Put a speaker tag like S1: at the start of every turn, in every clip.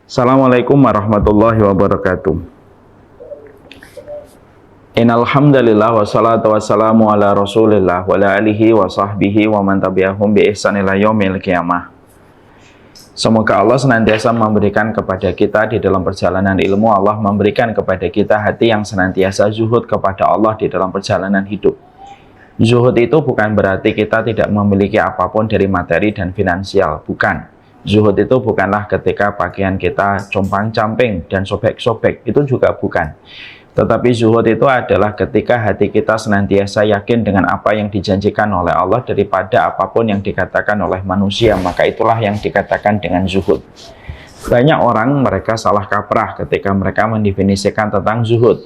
S1: Assalamualaikum warahmatullahi wabarakatuh. Innal hamdalillah wassalatu wassalamu ala Rasulillah wa ala alihi wa sahbihi wa man tabi'ahum bi ihsan ila yaumil qiyamah. Semoga Allah senantiasa memberikan kepada kita di dalam perjalanan ilmu, Allah memberikan kepada kita hati yang senantiasa zuhud kepada Allah di dalam perjalanan hidup. Zuhud itu bukan berarti kita tidak memiliki apapun dari materi dan finansial, bukan. Zuhud itu bukanlah ketika pakaian kita compang-camping dan sobek-sobek, itu juga bukan. Tetapi zuhud itu adalah ketika hati kita senantiasa yakin dengan apa yang dijanjikan oleh Allah daripada apapun yang dikatakan oleh manusia, maka itulah yang dikatakan dengan zuhud. Banyak orang mereka salah kaprah ketika mereka mendefinisikan tentang zuhud.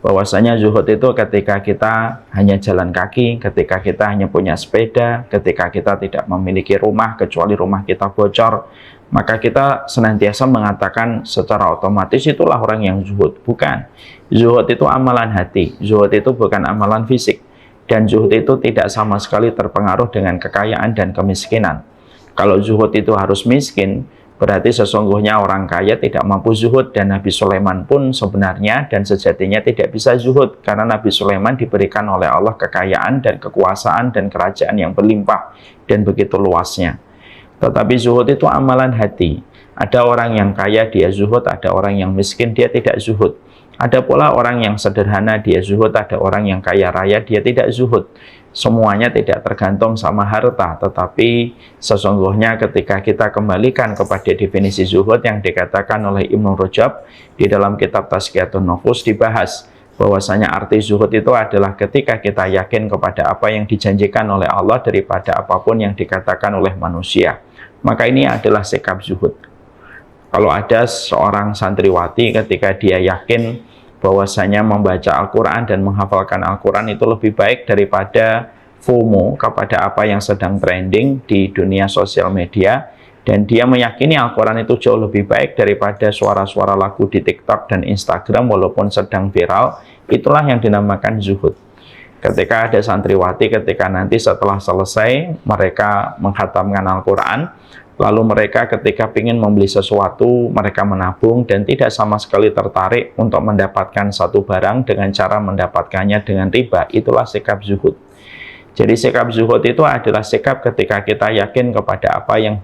S1: Bahwasanya zuhud itu ketika kita hanya jalan kaki, ketika kita hanya punya sepeda, ketika kita tidak memiliki rumah kecuali rumah kita bocor, maka kita senantiasa mengatakan secara otomatis itulah orang yang zuhud. Bukan. Zuhud itu amalan hati, zuhud itu bukan amalan fisik, dan zuhud itu tidak sama sekali terpengaruh dengan kekayaan dan kemiskinan. Kalau zuhud itu harus miskin, berarti sesungguhnya orang kaya tidak mampu zuhud, dan Nabi Sulaiman pun sebenarnya dan sejatinya tidak bisa zuhud, karena Nabi Sulaiman diberikan oleh Allah kekayaan dan kekuasaan dan kerajaan yang berlimpah dan begitu luasnya. Tetapi zuhud itu amalan hati. Ada orang yang kaya dia zuhud, ada orang yang miskin dia tidak zuhud. Ada pula orang yang sederhana dia zuhud, ada orang yang kaya raya dia tidak zuhud. Semuanya tidak tergantung sama harta, tetapi sesungguhnya ketika kita kembalikan kepada definisi zuhud yang dikatakan oleh Ibnu Rajab di dalam kitab Tazkiyatun Nufus, dibahas bahwasanya arti zuhud itu adalah ketika kita yakin kepada apa yang dijanjikan oleh Allah daripada apapun yang dikatakan oleh manusia. Maka ini adalah sikap zuhud. Kalau ada seorang santriwati ketika dia yakin bahwasanya membaca Al-Quran dan menghafalkan Al-Quran itu lebih baik daripada FOMO kepada apa yang sedang trending di dunia sosial media, dan dia meyakini Al-Quran itu jauh lebih baik daripada suara-suara lagu di TikTok dan Instagram walaupun sedang viral, itulah yang dinamakan zuhud. Ketika ada santriwati, ketika nanti setelah selesai mereka menghatamkan Al-Quran, lalu mereka ketika ingin membeli sesuatu, mereka menabung dan tidak sama sekali tertarik untuk mendapatkan satu barang dengan cara mendapatkannya dengan riba. Itulah sikap zuhud. Jadi sikap zuhud itu adalah sikap ketika kita yakin kepada apa yang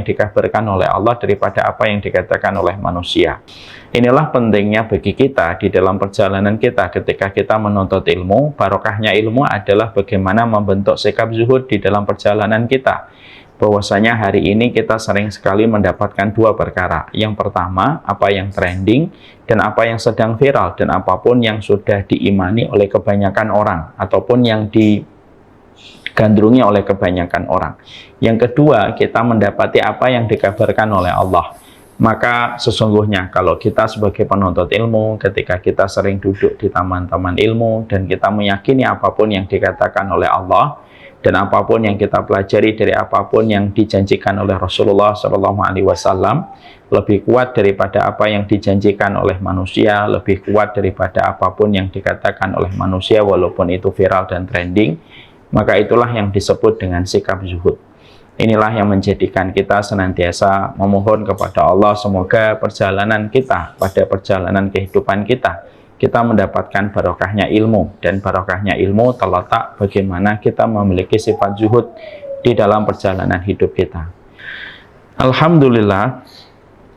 S1: dikabarkan oleh Allah daripada apa yang dikatakan oleh manusia. Inilah pentingnya bagi kita di dalam perjalanan kita ketika kita menuntut ilmu. Barokahnya ilmu adalah bagaimana membentuk sikap zuhud di dalam perjalanan kita. Bahwasanya hari ini kita sering sekali mendapatkan dua perkara. Yang pertama, apa yang trending dan apa yang sedang viral, dan apapun yang sudah diimani oleh kebanyakan orang ataupun yang digandrungi oleh kebanyakan orang. Yang kedua, kita mendapati apa yang dikabarkan oleh Allah. Maka sesungguhnya kalau kita sebagai penuntut ilmu, ketika kita sering duduk di taman-taman ilmu dan kita meyakini apapun yang dikatakan oleh Allah, dan apapun yang kita pelajari dari apapun yang dijanjikan oleh Rasulullah SAW lebih kuat daripada apa yang dijanjikan oleh manusia, lebih kuat daripada apapun yang dikatakan oleh manusia walaupun itu viral dan trending, maka itulah yang disebut dengan sikap zuhud. Inilah yang menjadikan kita senantiasa memohon kepada Allah semoga perjalanan kita, pada perjalanan kehidupan kita mendapatkan barokahnya ilmu, dan barokahnya ilmu terletak bagaimana kita memiliki sifat zuhud di dalam perjalanan hidup kita. Alhamdulillah,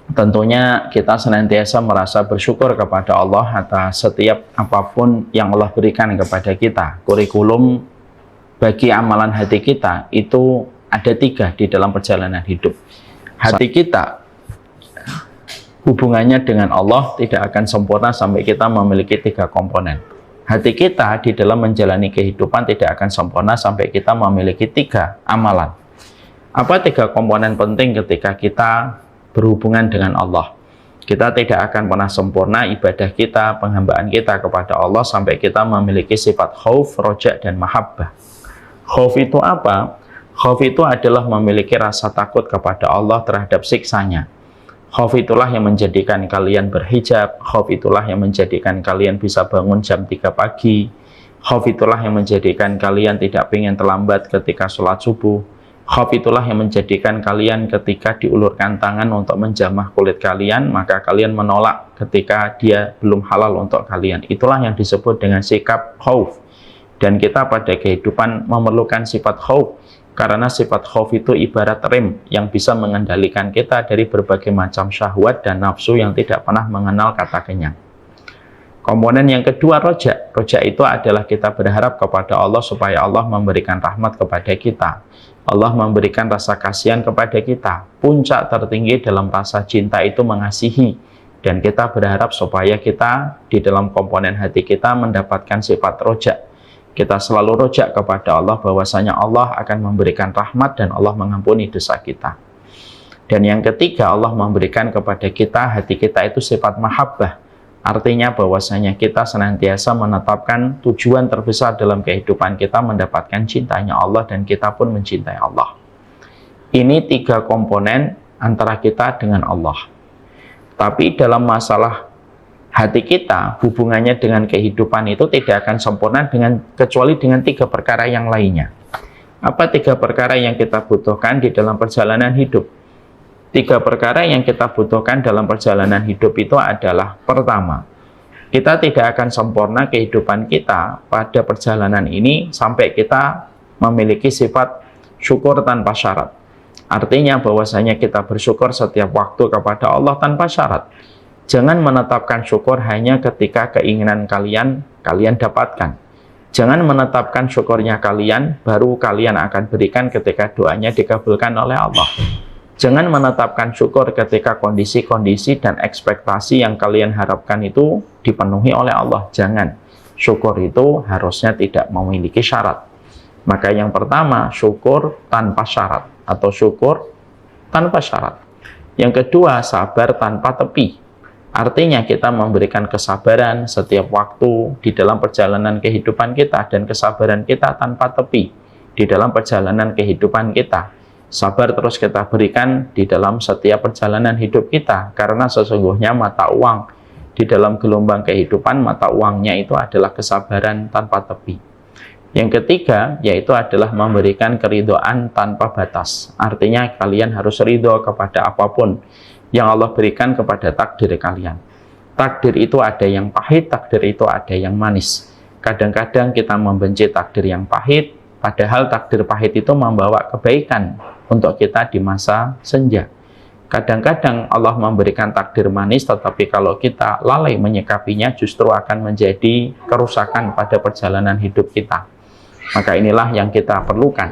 S1: tentunya kita senantiasa merasa bersyukur kepada Allah atas setiap apapun yang Allah berikan kepada kita. Kurikulum bagi amalan hati kita itu ada 3 di dalam perjalanan hidup. Hati kita hubungannya dengan Allah tidak akan sempurna sampai kita memiliki 3 komponen. Hati kita di dalam menjalani kehidupan tidak akan sempurna sampai kita memiliki 3 amalan. Apa 3 komponen penting ketika kita berhubungan dengan Allah? Kita tidak akan pernah sempurna ibadah kita, penghambaan kita kepada Allah sampai kita memiliki sifat khauf, roja, dan mahabbah. Khauf itu apa? Khauf itu adalah memiliki rasa takut kepada Allah terhadap siksanya. Khauf itulah yang menjadikan kalian berhijab. Khauf itulah yang menjadikan kalian bisa bangun jam 3 pagi. Khauf itulah yang menjadikan kalian tidak ingin terlambat ketika sholat subuh. Khauf itulah yang menjadikan kalian ketika diulurkan tangan untuk menjamah kulit kalian, maka kalian menolak ketika dia belum halal untuk kalian. Itulah yang disebut dengan sikap khauf. Dan kita pada kehidupan memerlukan sifat khauf, karena sifat khauf itu ibarat rem yang bisa mengendalikan kita dari berbagai macam syahwat dan nafsu yang tidak pernah mengenal kata kenyang. Komponen yang kedua, roja. Roja itu adalah kita berharap kepada Allah supaya Allah memberikan rahmat kepada kita. Allah memberikan rasa kasihan kepada kita. Puncak tertinggi dalam rasa cinta itu mengasihi. Dan kita berharap supaya kita di dalam komponen hati kita mendapatkan sifat roja. Kita selalu rojak kepada Allah bahwasanya Allah akan memberikan rahmat dan Allah mengampuni dosa kita. Dan yang ketiga, Allah memberikan kepada kita, hati kita itu sifat mahabbah. Artinya bahwasanya kita senantiasa menetapkan tujuan terbesar dalam kehidupan kita mendapatkan cintanya Allah dan kita pun mencintai Allah. Ini tiga komponen antara kita dengan Allah. Tapi dalam masalah hati kita, hubungannya dengan kehidupan itu tidak akan sempurna kecuali dengan tiga perkara yang lainnya. Apa tiga perkara yang kita butuhkan di dalam perjalanan hidup? Tiga perkara yang kita butuhkan dalam perjalanan hidup itu adalah, pertama, kita tidak akan sempurna kehidupan kita pada perjalanan ini sampai kita memiliki sifat syukur tanpa syarat. Artinya bahwasanya kita bersyukur setiap waktu kepada Allah tanpa syarat. Jangan menetapkan syukur hanya ketika keinginan kalian dapatkan. Jangan menetapkan syukurnya kalian, baru kalian akan berikan ketika doanya dikabulkan oleh Allah. Jangan menetapkan syukur ketika kondisi-kondisi dan ekspektasi yang kalian harapkan itu dipenuhi oleh Allah. Jangan. Syukur itu harusnya tidak memiliki syarat. Maka yang pertama, syukur tanpa syarat atau syukur tanpa syarat. Yang kedua, sabar tanpa tepi. Artinya kita memberikan kesabaran setiap waktu di dalam perjalanan kehidupan kita dan kesabaran kita tanpa tepi di dalam perjalanan kehidupan kita. Sabar terus kita berikan di dalam setiap perjalanan hidup kita, karena sesungguhnya mata uang di dalam gelombang kehidupan, mata uangnya itu adalah kesabaran tanpa tepi. Yang ketiga, yaitu adalah memberikan keridhaan tanpa batas. Artinya kalian harus ridho kepada apapun yang Allah berikan kepada takdir kalian. Takdir itu ada yang pahit, takdir itu ada yang manis. Kadang-kadang kita membenci takdir yang pahit, padahal takdir pahit itu membawa kebaikan untuk kita di masa senja. Kadang-kadang Allah memberikan takdir manis, tetapi kalau kita lalai menyikapinya justru akan menjadi kerusakan pada perjalanan hidup kita. Maka inilah yang kita perlukan.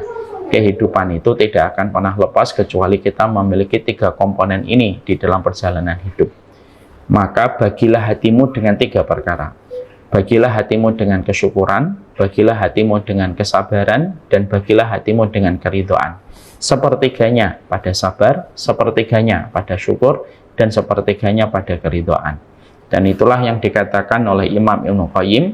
S1: Kehidupan itu tidak akan pernah lepas kecuali kita memiliki tiga komponen ini di dalam perjalanan hidup. Maka bagilah hatimu dengan tiga perkara. Bagilah hatimu dengan kesyukuran, bagilah hatimu dengan kesabaran, dan bagilah hatimu dengan keridhaan. Sepertiganya pada sabar, sepertiganya pada syukur, dan sepertiganya pada keridhaan. Dan itulah yang dikatakan oleh Imam Ibnu Qayyim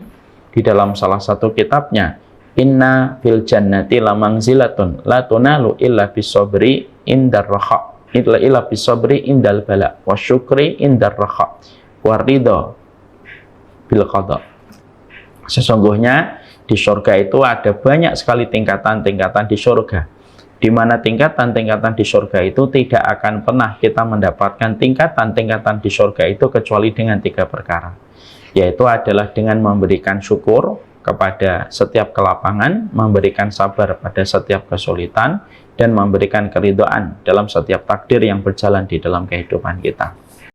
S1: di dalam salah satu kitabnya, Inna fil jannati la mangzilatun la tunalu illa bisobri indar raha, illa bisobri indal bala, wa syukri indar raha, wa ridho bil qada. Sesungguhnya di surga itu ada banyak sekali tingkatan-tingkatan di surga, di mana tingkatan-tingkatan di surga itu tidak akan pernah kita mendapatkan tingkatan-tingkatan di surga itu kecuali dengan tiga perkara, yaitu adalah dengan memberikan syukur kepada setiap kelapangan, memberikan sabar pada setiap kesulitan, dan memberikan keridhaan dalam setiap takdir yang berjalan di dalam kehidupan kita.